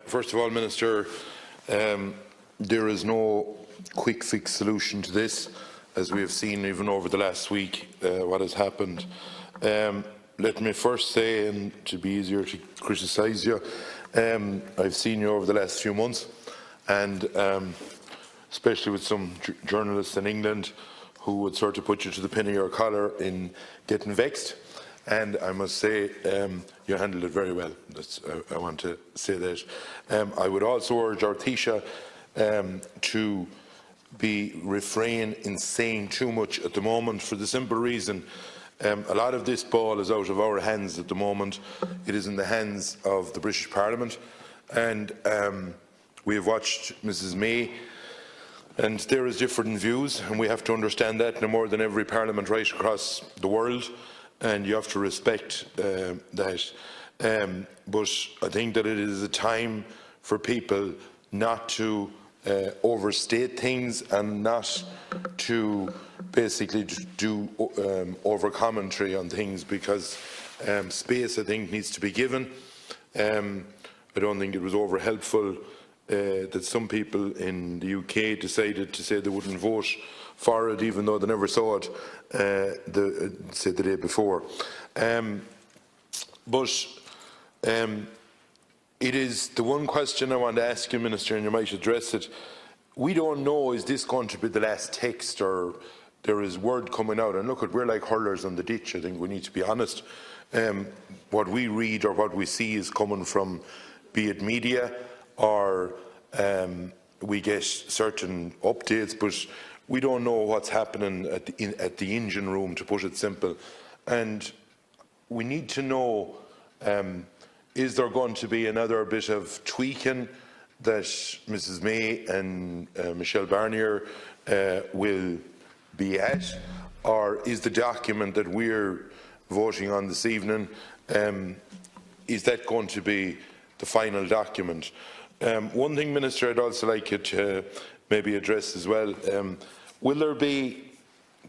First of all, Minister, there is no quick fix solution to this, as we have seen even over the last week what has happened. Let me first say, and to be easier to criticise you, I've seen you over the last few months, and especially with some journalists in England who would sort of put you to the pin of your collar in getting vexed. And I must say, you handled it very well. I want to say that. I would also urge our Taoiseach to refrain in saying too much at the moment, for the simple reason a lot of this ball is out of our hands at the moment. It is in the hands of the British Parliament, and we have watched Mrs May, and there is different views, and we have to understand that no more than every parliament right across the world, and you have to respect that. But I think that it is a time for people not to overstate things and not to basically do over commentary on things, because space, I think, needs to be given. I don't think it was over helpful that some people in the UK decided to say they wouldn't vote for it, even though they never saw it say the day before. It is the one question I want to ask you, Minister, and you might address it. We don't know, is this going to be the last text, or there is word coming out? And look, we're like hurlers on the ditch. I think we need to be honest. What we read or what we see is coming from, be it media, or we get certain updates, but we don't know what's happening at the engine room, to put it simple. And we need to know, is there going to be another bit of tweaking that Mrs May and Michelle Barnier will be at, or is the document that we're voting on this evening, is that going to be the final document? One thing, Minister, I'd also like you to maybe address as well,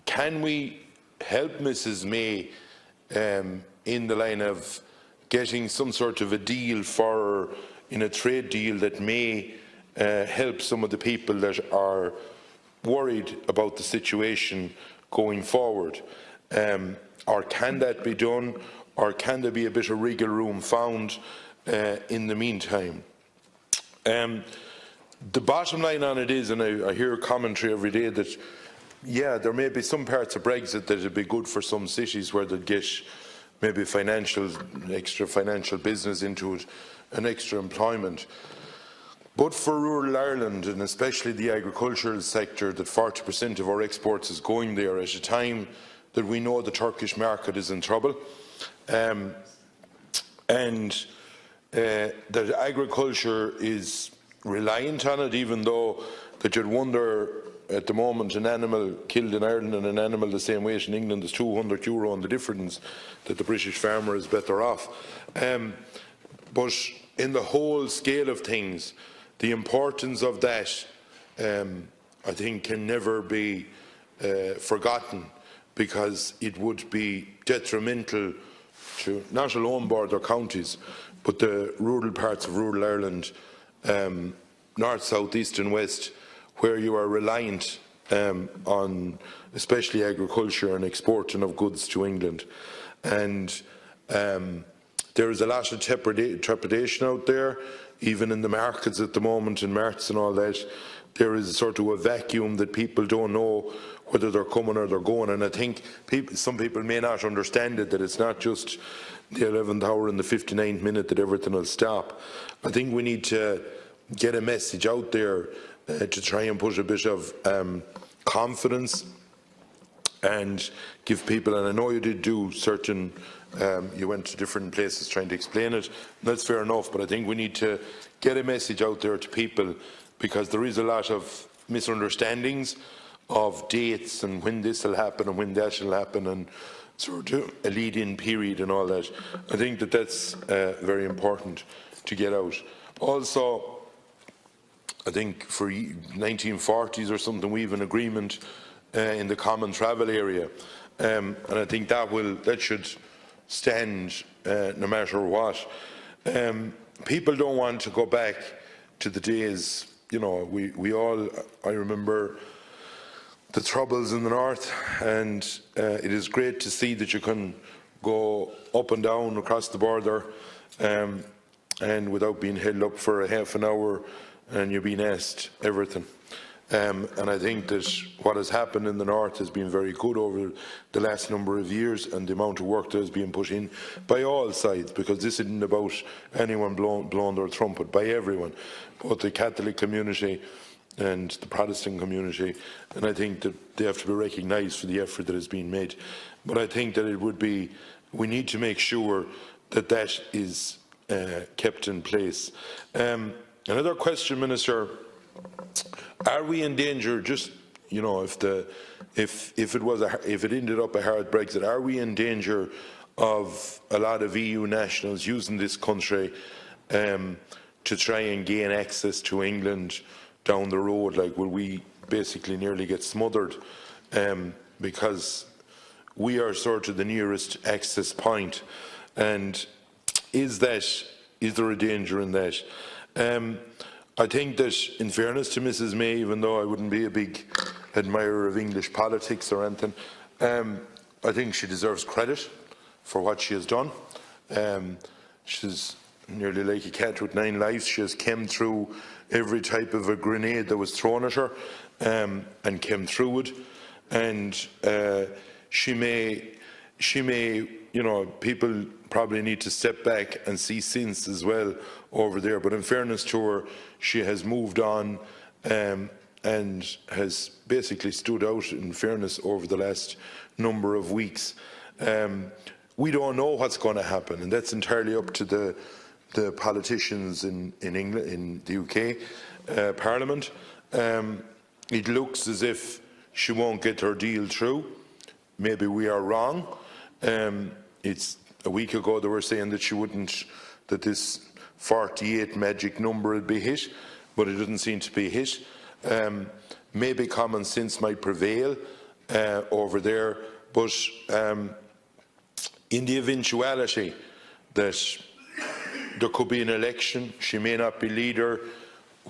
can we help Mrs May in the line of getting some sort of a deal for, in a trade deal that may help some of the people that are worried about the situation going forward? Or can that be done, or can there be a bit of wriggle room found in the meantime? The bottom line on it is, and I hear commentary every day that, yeah, there may be some parts of Brexit that would be good for some cities where they'd get maybe extra financial business into it and extra employment. But for rural Ireland, and especially the agricultural sector, that 40% of our exports is going there at a time that we know the Turkish market is in trouble, and that agriculture is reliant on it, even though that you'd wonder at the moment an animal killed in Ireland and an animal the same weight in England is €200, and the difference that the British farmer is better off. But in the whole scale of things, the importance of that, I think, can never be forgotten, because it would be detrimental to not alone border counties, but the rural parts of rural Ireland, north, south, east and west, where you are reliant on especially agriculture and exporting of goods to England. And there is a lot of trepidation out there, even in the markets at the moment, in marts and all that. There is sort of a vacuum that people don't know whether they're coming or they're going. And I think some people may not understand it, that it's not just the 11th hour and the 59th minute that everything will stop. I think we need to get a message out there to try and put a bit of confidence and give people, and I know you did do certain, you went to different places trying to explain it, and that's fair enough, but I think we need to get a message out there to people, because there is a lot of misunderstandings of dates and when this will happen and when that will happen, and sort of a lead-in period and all that. I think that that's very important to get out. Also, I think for 1940s or something, we have an agreement in the common travel area, and I think that should stand no matter what. people don't want to go back to the days, you know, we all, I remember the troubles in the north, and it is great to see that you can go up and down across the border and without being held up for a half an hour and you're being asked everything. And I think that what has happened in the north has been very good over the last number of years, and the amount of work that is being put in by all sides, because this isn't about anyone blowing their trumpet, by everyone, both the Catholic community and the Protestant community, and I think that they have to be recognised for the effort that has been made. But I think that it would be, we need to make sure that that is kept in place. Another question, Minister. Are we in danger? Just, you know, if it ended up a hard Brexit, are we in danger of a lot of EU nationals using this country to try and gain access to England down the road? Like, will we basically nearly get smothered because we are sort of the nearest access point? And is there a danger in that? I think that, in fairness to Mrs May, even though I wouldn't be a big admirer of English politics or anything, I think she deserves credit for what she has done. She's nearly like a cat with 9 lives. She has come through every type of a grenade that was thrown at her and came through it. And she may, you know, people probably need to step back and see sense as well over there. But in fairness to her, she has moved on and has basically stood out, in fairness, over the last number of weeks. We don't know what's going to happen, and that's entirely up to the politicians in England, in the UK Parliament. It looks as if she won't get her deal through. Maybe we are wrong. It's a week ago they were saying that she wouldn't, that this 48 magic number would be hit, but it doesn't seem to be hit. Maybe common sense might prevail over there, but in the eventuality that there could be an election, she may not be leader,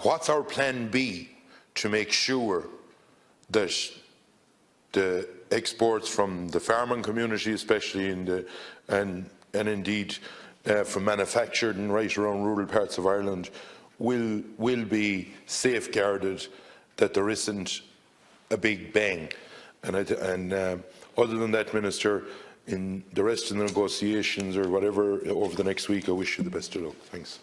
what's our plan B to make sure that the exports from the farming community, especially in the and indeed from manufactured and right around rural parts of Ireland, will be safeguarded, that there isn't a big bang? And other than that, Minister, in the rest of the negotiations or whatever over the next week, I wish you the best of luck. Thanks.